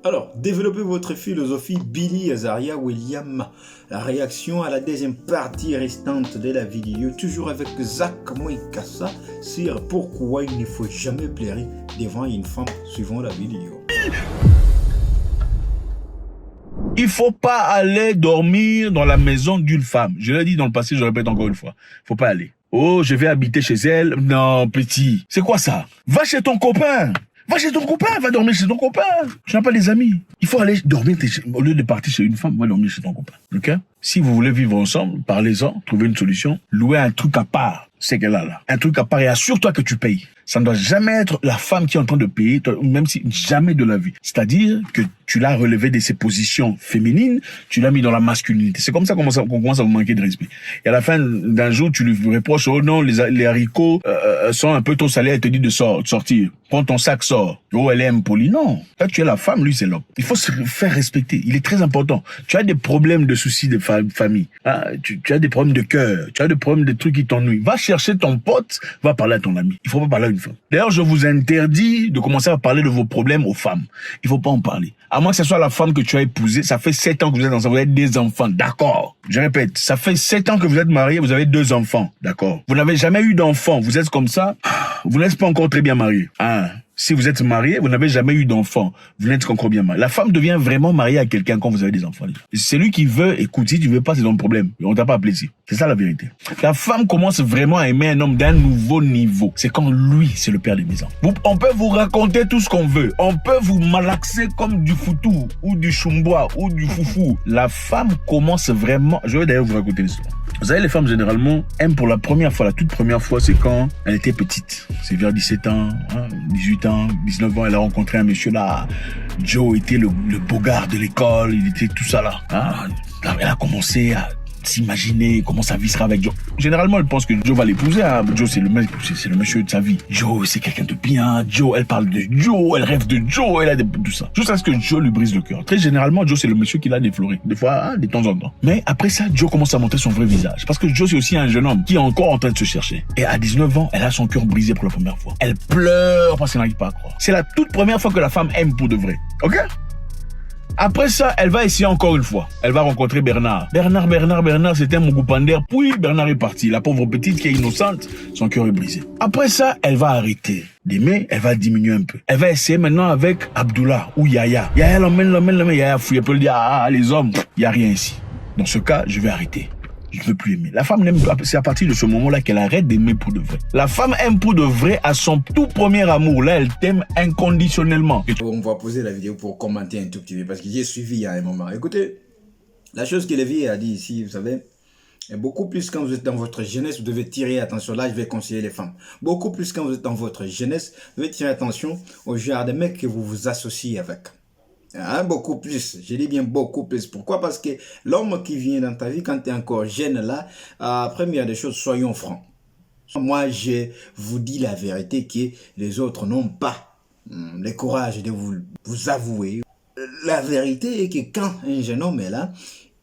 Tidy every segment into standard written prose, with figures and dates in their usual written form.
Alors, développez votre philosophie, Billy Azaria William. La réaction à la deuxième partie restante de la vidéo, toujours avec Zach Moikassa, sur pourquoi il ne faut jamais pleurer devant une femme suivant la vidéo. Il ne faut pas aller dormir dans la maison d'une femme. Je l'ai dit dans le passé, je le répète encore une fois. Il ne faut pas aller. Oh, je vais habiter chez elle. Non, petit. C'est quoi ça? Va chez ton copain. Va chez ton copain, va dormir chez ton copain. Tu n'as pas des amis. Il faut aller dormir, au lieu de partir chez une femme, va dormir chez ton copain. Ok? Si vous voulez vivre ensemble, parlez-en, trouvez une solution. Louez un truc à part, c'est qu'elle a là. Un truc à part et assure-toi que tu payes. Ça ne doit jamais être la femme qui est en train de payer, même si jamais de la vie. C'est-à-dire que tu l'as relevé de ses positions féminines, tu l'as mis dans la masculinité. C'est comme ça qu'on commence à vous manquer de respect. Et à la fin d'un jour, tu lui reproches, oh non, les haricots sont un peu trop salés, elle te dit de sortir. Prends ton sac, sors. Oh, elle est impolie. Non. Là, tu es la femme, lui, c'est l'homme. Il faut se faire respecter. Il est très important. Tu as des problèmes de soucis de famille. Hein? Tu as des problèmes de cœur. Tu as des problèmes de trucs qui t'ennuient. Va chercher ton pote, va parler à ton ami. Il faut pas parler à une femme. D'ailleurs, je vous interdis de commencer à parler de vos problèmes aux femmes. Il faut pas en parler. À moins que ce soit la femme que tu as épousée, ça fait 7 ans que vous êtes ensemble, vous avez des enfants. D'accord. Je répète, ça fait 7 ans que vous êtes mariés, vous avez 2 enfants. D'accord. Vous n'avez jamais eu d'enfants. Vous êtes comme ça. Vous n'êtes pas encore très bien marié. Hein? Si vous êtes marié, vous n'avez jamais eu d'enfant. Vous n'êtes qu'encore bien marié. La femme devient vraiment mariée à quelqu'un quand vous avez des enfants. C'est lui qui veut, écoute, si tu veux pas, c'est ton problème. On t'a pas plaisir. C'est ça la vérité. La femme commence vraiment à aimer un homme d'un nouveau niveau. C'est quand lui, c'est le père des maisons. On peut vous raconter tout ce qu'on veut. On peut vous malaxer comme du foutou, ou du chumbois, ou du foufou. La femme commence vraiment... Je vais d'ailleurs vous raconter l'histoire. Vous savez, les femmes, généralement, aiment pour la première fois, la toute première fois, c'est quand elle était petite. C'est vers 17 ans, 18 ans, 19 ans, elle a rencontré un monsieur là. Joe était le bogard de l'école, il était tout ça là. Elle a commencé à s'imaginer comment sa vie sera avec Joe. Généralement, elle pense que Joe va l'épouser. Hein. Joe, c'est le monsieur de sa vie. Joe, c'est quelqu'un de bien. Joe, elle parle de Joe, elle rêve de Joe, elle a tout ça. Jusqu'à ce que Joe lui brise le cœur. Très généralement, Joe, c'est le monsieur qui l'a défloré. Des fois, de temps en temps. Mais après ça, Joe commence à montrer son vrai visage. Parce que Joe, c'est aussi un jeune homme qui est encore en train de se chercher. Et à 19 ans, elle a son cœur brisé pour la première fois. Elle pleure parce qu'elle n'arrive pas à croire. C'est la toute première fois que la femme aime pour de vrai. Ok? Après ça, elle va essayer encore une fois. Elle va rencontrer Bernard. Bernard, c'était un Mougoupander. Puis Bernard est parti. La pauvre petite qui est innocente, son cœur est brisé. Après ça, elle va arrêter d'aimer, elle va diminuer un peu. Elle va essayer maintenant avec Abdullah ou Yaya. Yaya l'emmène, Yaya fouille. Elle peut lui dire, les hommes, il n'y a rien ici. Dans ce cas, je vais arrêter. Je ne veux plus aimer. La femme n'aime pas. C'est à partir de ce moment-là qu'elle arrête d'aimer pour de vrai. La femme aime pour de vrai à son tout premier amour. Là, elle t'aime inconditionnellement. On va poser la vidéo pour commenter un tout petit peu parce que j'ai suivi il y a un moment. Écoutez, la chose que Lévi a dit ici, vous savez, est beaucoup plus quand vous êtes dans votre jeunesse, vous devez tirer attention. Là, je vais conseiller les femmes. Beaucoup plus quand vous êtes dans votre jeunesse, vous devez tirer attention au genre de mecs que vous vous associez avec. Beaucoup plus, je dis bien beaucoup plus. Pourquoi? Parce que l'homme qui vient dans ta vie quand tu es encore jeune là, première des choses, soyons francs. Moi, je vous dis la vérité que les autres n'ont pas le courage de vous avouer. La vérité est que quand un jeune homme est là,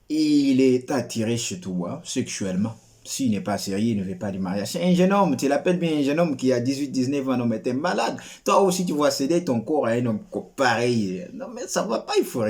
il est attiré chez toi sexuellement. S'il n'est pas sérieux, il ne veut pas du mariage. C'est un jeune homme, tu l'appelles bien un jeune homme qui a 18-19 ans, non mais t'es malade. Toi aussi tu vas céder ton corps à un homme pareil. Non mais ça va pas, il faut...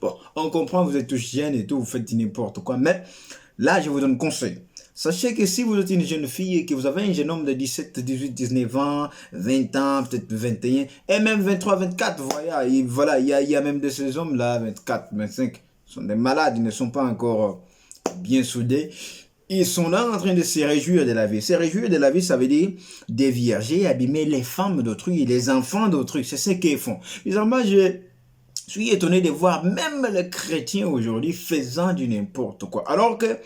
Bon, on comprend, vous êtes tous jeunes et tout, vous faites n'importe quoi. Mais là, je vous donne conseil. Sachez que si vous êtes une jeune fille et que vous avez un jeune homme de 17, 18, 19 ans, 20 ans, peut-être 21, et même 23, 24, voilà, il y a même de ces hommes-là, 24, 25, sont des malades, ils ne sont pas encore bien soudés. Ils sont là en train de se réjouir de la vie. Se réjouir de la vie, ça veut dire dévierger, abîmer les femmes d'autrui, les enfants d'autrui. C'est ce qu'ils font. Bizarrement, je suis étonné de voir même les chrétiens aujourd'hui faisant du n'importe quoi. Alors que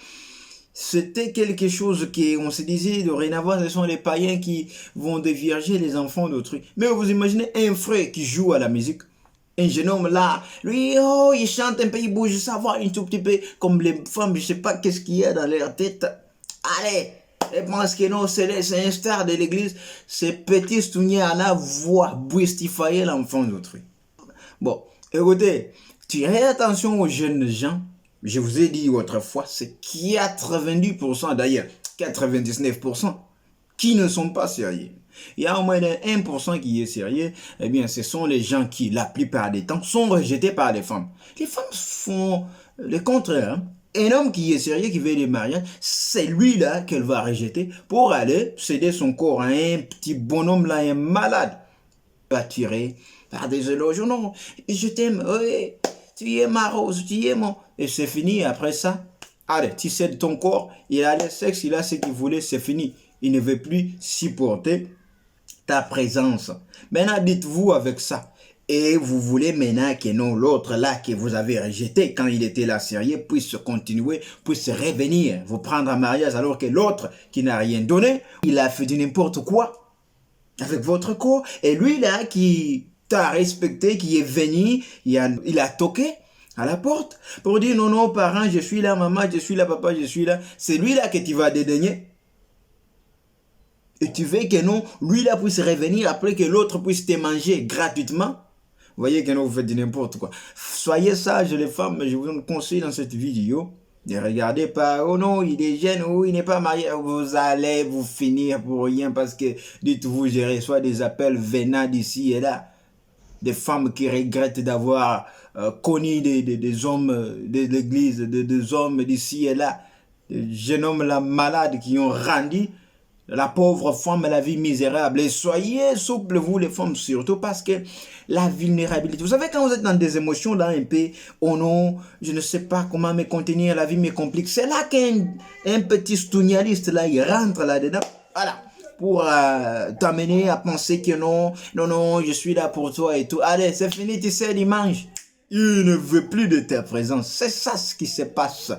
c'était quelque chose qu'on se disait dorénavant, ce sont les païens qui vont dévierger les enfants d'autrui. Mais vous imaginez un frère qui joue à la musique. Un jeune homme là, lui, il chante un peu, il bouge, ça va un tout petit peu comme les femmes, je sais pas qu'est-ce qu'il y a dans leur tête. Allez, je pense que non, c'est un star de l'église, ces petits stougnards là voient boustifier l'enfant d'autrui. Bon, écoutez, tirez attention aux jeunes gens, je vous ai dit autrefois, c'est 90% d'ailleurs, 99% qui ne sont pas sérieux. Il y a au moins 1% qui est sérieux. Eh bien, ce sont les gens qui, la plupart des temps, sont rejetés par les femmes. Les femmes font le contraire. Hein. Un homme qui est sérieux, qui veut des mariages, c'est lui-là qu'elle va rejeter pour aller céder son corps à un petit bonhomme là, un malade. Attiré par des éloges. Non, je t'aime, oui, tu es ma rose, tu es mon... Et c'est fini après ça. Allez, tu cèdes ton corps, il a le sexe, il a ce qu'il voulait, c'est fini. Il ne veut plus supporter ta présence. Maintenant, dites-vous avec ça. Et vous voulez maintenant que non, l'autre là que vous avez rejeté quand il était là sérieux puisse continuer, puisse revenir, vous prendre en mariage alors que l'autre qui n'a rien donné, il a fait du n'importe quoi avec votre corps. Et lui là qui t'a respecté, qui est venu, il a toqué à la porte pour dire non, non, parents, je suis là, maman, je suis là, papa, je suis là. C'est lui là que tu vas dédaigner. Et tu veux que non, lui là puisse revenir après que l'autre puisse te manger gratuitement. Vous voyez que non, vous faites du n'importe quoi. Soyez sages les femmes, je vous conseille dans cette vidéo ne regardez pas, oh non, il est jeune, oh, il n'est pas marié. Vous allez vous finir pour rien parce que, dites-vous, je reçois des appels venant d'ici et là. Des femmes qui regrettent d'avoir connu des hommes de l'église, des hommes d'ici et là. Des jeunes hommes là, malades qui ont rendu la pauvre femme à la vie misérable. Et soyez souples, vous les femmes, surtout parce que la vulnérabilité. Vous savez, quand vous êtes dans des émotions là un peu, oh non, je ne sais pas comment me contenir, la vie me complique. C'est là qu'un petit stounialiste là, il rentre là-dedans. Voilà. Pour t'amener à penser que non, non, non, je suis là pour toi et tout. Allez, c'est fini, tu sais, il mange. Il ne veut plus de ta présence. C'est ça ce qui se passe.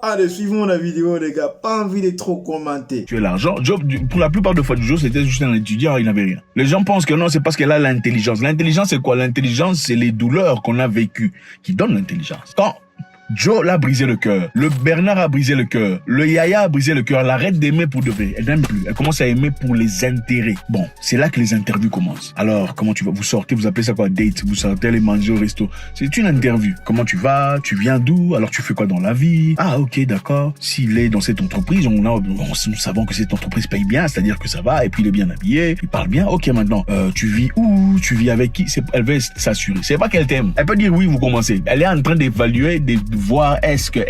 Allez, suivons la vidéo, les gars. Pas envie de trop commenter. Tu as l'argent. Job, pour la plupart des fois du jour, c'était juste un étudiant, il n'avait rien. Les gens pensent que non, c'est parce qu'elle a l'intelligence. L'intelligence, c'est quoi? L'intelligence, c'est les douleurs qu'on a vécues qui donnent l'intelligence. Quand Joe l'a brisé le cœur, le Bernard a brisé le cœur, le Yaya a brisé le cœur, elle arrête d'aimer pour de vrai, elle n'aime plus, elle commence à aimer pour les intérêts. Bon, c'est là que les interviews commencent. Alors, comment tu vas? Vous sortez, vous appelez ça quoi? Date, vous sortez aller manger au resto. C'est une interview. Comment tu vas? Tu viens d'où? Alors tu fais quoi dans la vie? Ah ok, d'accord. S'il est dans cette entreprise, nous savons que cette entreprise paye bien, c'est-à-dire que ça va, et puis il est bien habillé, il parle bien. Ok, maintenant, tu vis où? Tu vis avec qui? Elle veut s'assurer. C'est pas qu'elle t'aime. Elle peut dire oui, vous commencez. Elle est en train d'évaluer, voir est-ce que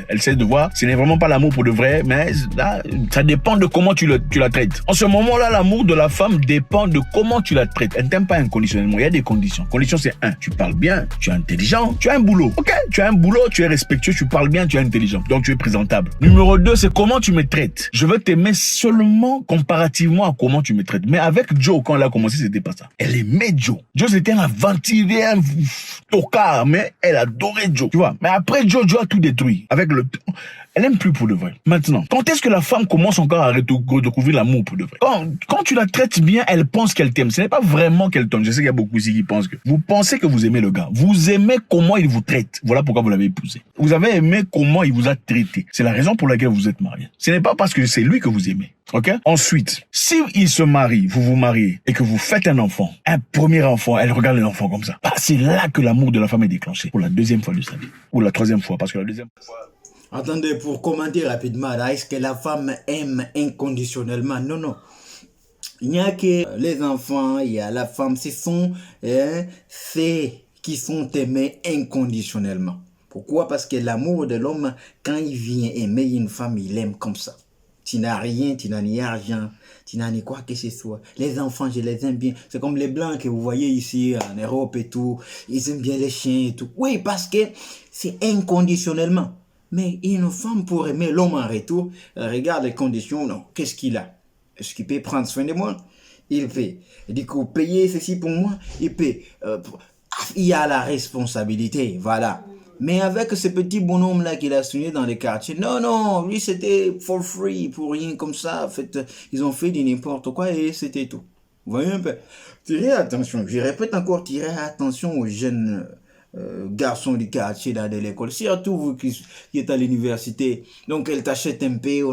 elle sait de voir, ce n'est vraiment pas l'amour pour de vrai, mais là, ça dépend de comment tu la traites. En ce moment-là, l'amour de la femme dépend de comment tu la traites. Elle ne t'aime pas inconditionnellement, il y a des conditions. Condition, c'est tu parles bien, tu es intelligent, tu as un boulot. Ok, tu as un boulot, tu es respectueux, tu parles bien, tu es intelligent, donc tu es présentable. Numéro 2, c'est comment tu me traites. Je veux t'aimer seulement comparativement à comment tu me traites. Mais avec Joe, quand elle a commencé, c'était pas ça. Elle aimait Joe. Joe, c'était un aventurier, un tocard, mais elle adorait Joe, tu vois. Mais après Joe a tout détruit. Avec le temps, elle aime plus pour de vrai. Maintenant, quand est-ce que la femme commence encore à redécouvrir l'amour pour de vrai? Quand tu la traites bien, elle pense qu'elle t'aime. Ce n'est pas vraiment qu'elle t'aime. Je sais qu'il y a beaucoup ici qui pensent que vous pensez que vous aimez le gars. Vous aimez comment il vous traite. Voilà pourquoi vous l'avez épousé. Vous avez aimé comment il vous a traité. C'est la raison pour laquelle vous êtes mariés. Ce n'est pas parce que c'est lui que vous aimez. Ok? Ensuite, si il se marie, vous vous mariez et que vous faites un enfant, un premier enfant, elle regarde l'enfant comme ça. Bah, c'est là que l'amour de la femme est déclenché pour la deuxième fois de sa vie. Ou la troisième fois, parce que la deuxième fois... Attendez, pour commenter rapidement, là, est-ce que la femme aime inconditionnellement? Non, non. Il n'y a que les enfants, il y a la femme, ce sont ceux qui sont aimés inconditionnellement. Pourquoi? Parce que l'amour de l'homme, quand il vient aimer une femme, il aime comme ça. Tu n'as rien, tu n'as ni argent, tu n'as ni quoi que ce soit. Les enfants, je les aime bien. C'est comme les blancs que vous voyez ici en Europe et tout. Ils aiment bien les chiens et tout. Oui, parce que c'est inconditionnellement. Mais une femme pour aimer l'homme en retour, regarde les conditions, non. Qu'est-ce qu'il a? Est-ce qu'il peut prendre soin de moi? Il peut. Du coup, payer ceci pour moi, il peut. Il y a la responsabilité, voilà. Mais avec ce petit bonhomme-là qu'il a signé dans les quartiers, non, non, lui c'était for free, pour rien comme ça. En fait, ils ont fait du n'importe quoi et c'était tout. Vous voyez un peu? Tirez attention, je répète encore, tirez attention aux jeunes garçons du quartier là de l'école, surtout vous qui êtes à l'université. Donc elle t'achète un peu,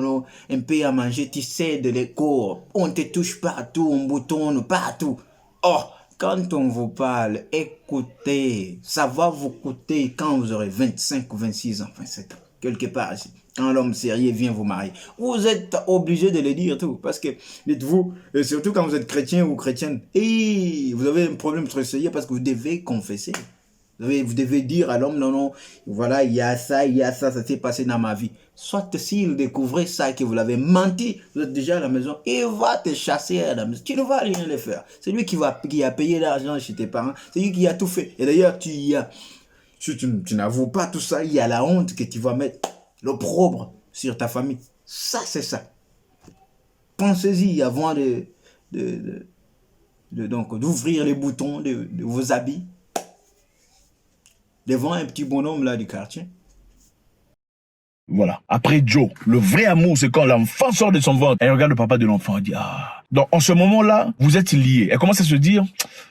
un peu à manger, tu sais de l'école, on te touche partout, on boutonne partout. Oh, quand on vous parle, écoutez, ça va vous coûter quand vous aurez 25 ou 26 ans, 27 ans. quelque part. Quand l'homme sérieux vient vous marier, vous êtes obligé de le dire tout. Parce que, dites-vous, surtout quand vous êtes chrétien ou chrétienne, et vous avez un problème très sérieux parce que vous devez confesser. Vous devez dire à l'homme, non, non, voilà, il y a ça, ça s'est passé dans ma vie. Soit s'il découvrait ça, que vous l'avez menti, vous êtes déjà à la maison, il va te chasser à la maison. Tu ne vas rien le faire. C'est lui qui a payé l'argent chez tes parents. C'est lui qui a tout fait. Et d'ailleurs, si tu n'avoues pas tout ça, il y a la honte que tu vas mettre, l'opprobre sur ta famille. Ça, c'est ça. Pensez-y avant d'ouvrir les boutons de vos habits devant un petit bonhomme là du quartier. Voilà. Après Joe, le vrai amour, c'est quand l'enfant sort de son ventre. Elle regarde le papa de l'enfant et dit, ah. Donc, en ce moment-là, vous êtes liés. Elle commence à se dire,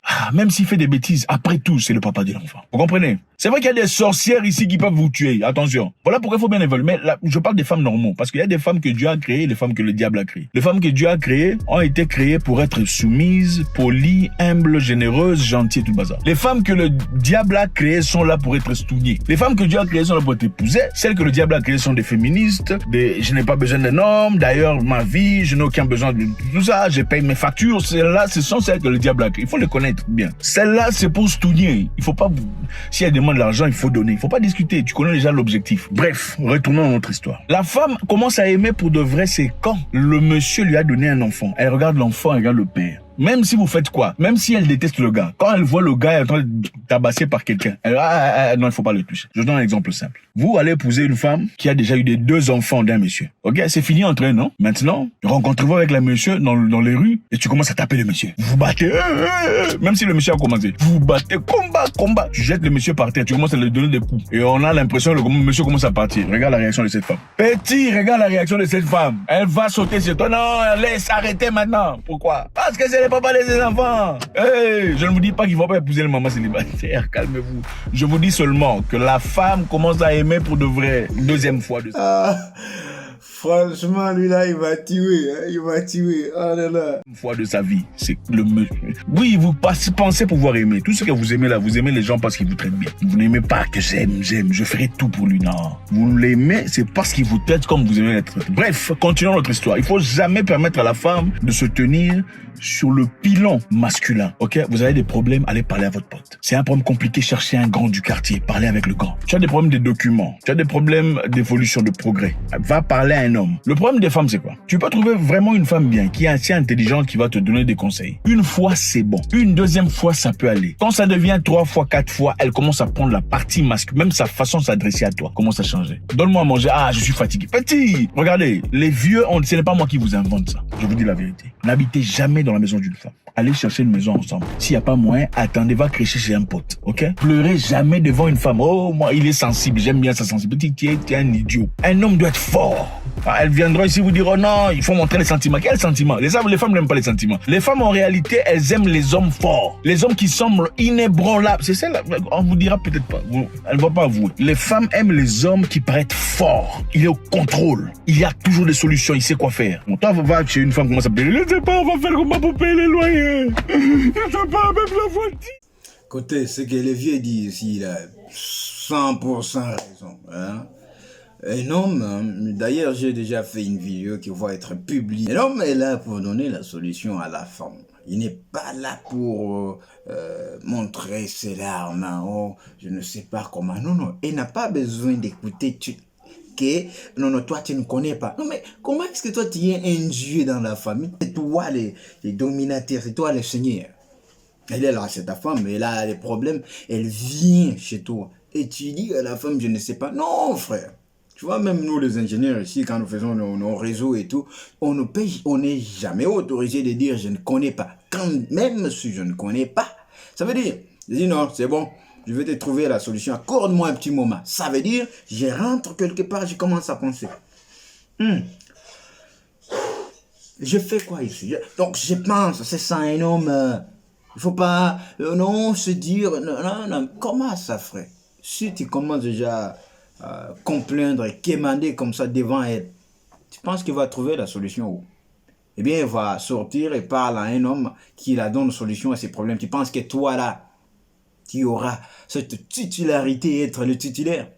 ah, même s'il fait des bêtises, après tout, c'est le papa de l'enfant. Vous comprenez? C'est vrai qu'il y a des sorcières ici qui peuvent vous tuer. Attention. Voilà pourquoi il faut bien évoluer. Mais là, je parle des femmes normaux. Parce qu'il y a des femmes que Dieu a créées et des femmes que le diable a créées. Les femmes que Dieu a créées ont été créées pour être soumises, polies, humbles, généreuses, gentilles et tout le bazar. Les femmes que le diable a créées sont là pour être stougnées. Les femmes que Dieu a créées sont là pour être épousées. Celles que le diable a créées sont des féministes, je n'ai pas besoin d'un homme, d'ailleurs, ma vie, je n'ai aucun besoin de tout ça, je paye mes factures. Celles-là, ce sont celles que le diable a créées. Il faut les connaître bien. Celles-là, c'est pour stougner. Il faut pas, si elle demande de l'argent, il faut donner. Il faut pas discuter. Tu connais déjà l'objectif. Bref, retournons à notre histoire. La femme commence à aimer pour de vrai, c'est quand le monsieur lui a donné un enfant. Elle regarde l'enfant, elle regarde le père. Même si vous faites quoi, même si elle déteste le gars, quand elle voit le gars en train de tabasser par quelqu'un, elle non, il faut pas le toucher. Je donne un exemple simple. Vous allez épouser une femme qui a déjà eu des 2 enfants d'un monsieur. Ok, c'est fini entre eux, non? Maintenant, rencontrez-vous avec le monsieur dans les rues et tu commences à taper le monsieur. Vous vous battez, même si le monsieur a commencé. Vous vous battez, combat. Tu jettes le monsieur par terre, tu commences à lui donner des coups. Et on a l'impression que le monsieur commence à partir. Regarde la réaction de cette femme. Petit, regarde la réaction de cette femme. Elle va sauter sur toi. Non, laisse arrêter maintenant. Pourquoi? Parce que c'est les papas de ses enfants. Hey, je ne vous dis pas qu'il ne faut pas épouser une maman célibataire. Calmez-vous. Je vous dis seulement que la femme commence à aimer pour de vrai. Une deuxième fois de ça. Franchement, lui là, il va tuer. Hein, il va tuer. Oh là là. Une fois de sa vie. C'est le monsieur. Oui, vous pensez pouvoir aimer. Tout ce que vous aimez là, vous aimez les gens parce qu'ils vous traitent bien. Vous n'aimez pas que j'aime. Je ferai tout pour lui. Non. Vous l'aimez, c'est parce qu'il vous traite comme vous aimez être. Bref, continuons notre histoire. Il faut jamais permettre à la femme de se tenir sur le pilon masculin. Ok? Vous avez des problèmes, allez parler à votre pote. C'est un problème compliqué, cherchez un grand du quartier. Parlez avec le grand. Tu as des problèmes de documents. Tu as des problèmes d'évolution, de progrès. Va parler à un homme. Le problème des femmes, c'est quoi? Tu peux trouver vraiment une femme bien, qui est assez intelligente, qui va te donner des conseils. Une fois, c'est bon. Une deuxième fois, ça peut aller. Quand ça devient 3 fois, 4 fois, elle commence à prendre la partie masculine. Même sa façon de s'adresser à toi commence à changer. Donne-moi à manger. Ah, je suis fatigué. Petit! Regardez, les vieux, ce n'est pas moi qui vous invente ça. Je vous dis la vérité. N'habitez jamais dans la maison d'une femme. Allez chercher une maison ensemble. S'il n'y a pas moyen, attendez, va crécher chez un pote. Ok? Pleurez jamais devant une femme. Oh, moi, il est sensible. J'aime bien sa sensibilité. Tu es un idiot. Un homme doit être fort. Elles viendront ici vous dire, oh non, il faut montrer les sentiments. Quels sentiments? Les femmes n'aiment pas les sentiments. Les femmes, en réalité, elles aiment les hommes forts. Les hommes qui semblent inébranlables. C'est ça, on vous dira peut-être pas. Elle ne va pas avouer. Les femmes aiment les hommes qui paraissent forts. Il est au contrôle. Il y a toujours des solutions. Il sait quoi faire. Bon, toi, va chez une femme, commence à payer. Je ne sais pas, on va faire comment pour payer les loyers. Je ne sais pas, même la voiture. Écoutez, ce que le vieux dit ici, il a 100% raison. Hein? Un homme, d'ailleurs j'ai déjà fait une vidéo qui va être publiée. Un homme est là pour donner la solution à la femme. Il n'est pas là pour montrer ses larmes, oh, je ne sais pas comment. Non, non, il n'a pas besoin d'écouter que non, toi tu ne connais pas. Non mais comment est-ce que toi tu es un dieu dans la famille? C'est toi les dominateurs, c'est toi le seigneur. Elle est là, c'est ta femme, elle a des problèmes, elle vient chez toi. Et tu dis à la femme, je ne sais pas. Non frère. Tu vois, même nous les ingénieurs ici, quand nous faisons nos réseaux et tout, on n'est jamais autorisé de dire je ne connais pas. Quand même si je ne connais pas, ça veut dire, je dis non, c'est bon, je vais te trouver la solution, accorde-moi un petit moment. Ça veut dire, je rentre quelque part, je commence à penser. Je fais quoi ici? Donc je pense, c'est ça un homme, il ne faut pas, non, se dire, non, comment ça ferait? Si tu commences déjà complaindre et quémander comme ça devant elle, tu penses qu'il va trouver la solution où? Eh bien, il va sortir et parle à un homme qui la donne solution à ses problèmes. Tu penses que toi là, tu auras cette titularité, être le titulaire?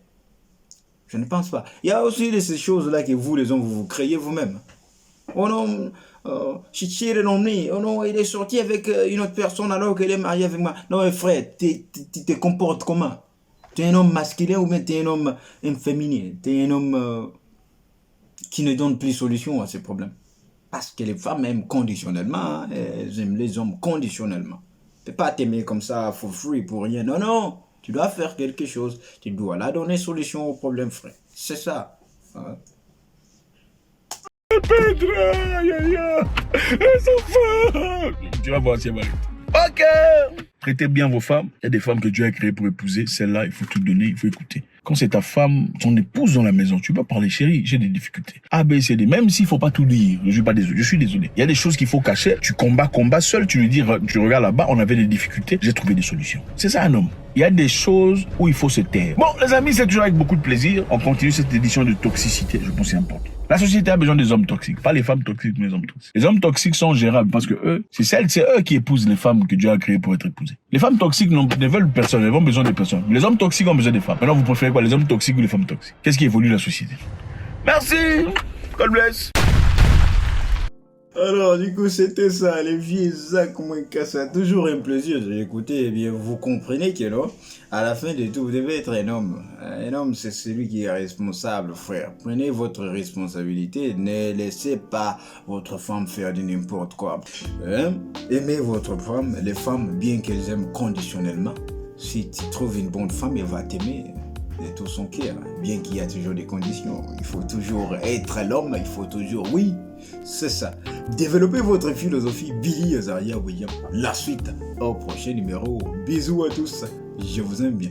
Je ne pense pas. Il y a aussi de ces choses-là que vous, les hommes, vous créez vous-même. Oh non, Chichi est nommé. Oh non, il est sorti avec une autre personne alors qu'elle est mariée avec moi. Non, mais frère, tu te comportes comment? Tu es un homme masculin ou bien tu es un homme féminin? Tu es un homme qui ne donne plus solution à ces problèmes. Parce que les femmes aiment conditionnellement, hein, elles aiment les hommes conditionnellement. Tu ne peux pas t'aimer comme ça for free pour rien. Non, non, tu dois faire quelque chose. Tu dois la donner solution au problème, frère. C'est ça. Hein. Pedro, aïe, aïe, aïe. Les enfants. Tu vas voir, c'est vrai. Ok. Traitez bien vos femmes. Il y a des femmes que Dieu a créées pour épouser. Celle-là, il faut tout donner, il faut écouter. Quand c'est ta femme, ton épouse dans la maison, tu peux parler, chérie, j'ai des difficultés. A, B, C, D. Même s'il faut pas tout dire, je suis pas désolé, je suis désolé. Il y a des choses qu'il faut cacher. Tu combats seul. Tu lui dis, tu regardes là-bas, on avait des difficultés, j'ai trouvé des solutions. C'est ça un homme. Il y a des choses où il faut se taire. Bon, les amis, c'est toujours avec beaucoup de plaisir. On continue cette édition de toxicité. Je pense que c'est important. La société a besoin des hommes toxiques. Pas les femmes toxiques, mais les hommes toxiques. Les hommes toxiques sont gérables parce que eux, c'est eux qui épousent les femmes que Dieu a créées pour être épousées. Les femmes toxiques ne veulent personne, elles ont besoin de personne. Les hommes toxiques ont besoin des femmes. Maintenant, vous préférez quoi, les hommes toxiques ou les femmes toxiques? Qu'est-ce qui évolue la société? Merci. God bless. Alors, du coup, c'était ça, les vieux Zach Mounkassa. Toujours un plaisir de l'écouter. Eh bien, vous comprenez que non, à la fin de tout, vous devez être un homme. Un homme, c'est celui qui est responsable, frère. Prenez votre responsabilité. Ne laissez pas votre femme faire de n'importe quoi. Hein? Aimez votre femme. Les femmes, bien qu'elles aiment conditionnellement, si tu trouves une bonne femme, elle va t'aimer de tout son cœur. Bien qu'il y a toujours des conditions. Il faut toujours être l'homme. Il faut toujours, oui. C'est ça. Développez votre philosophie. Billy Azaria William. La suite au prochain numéro. Bisous à tous. Je vous aime bien.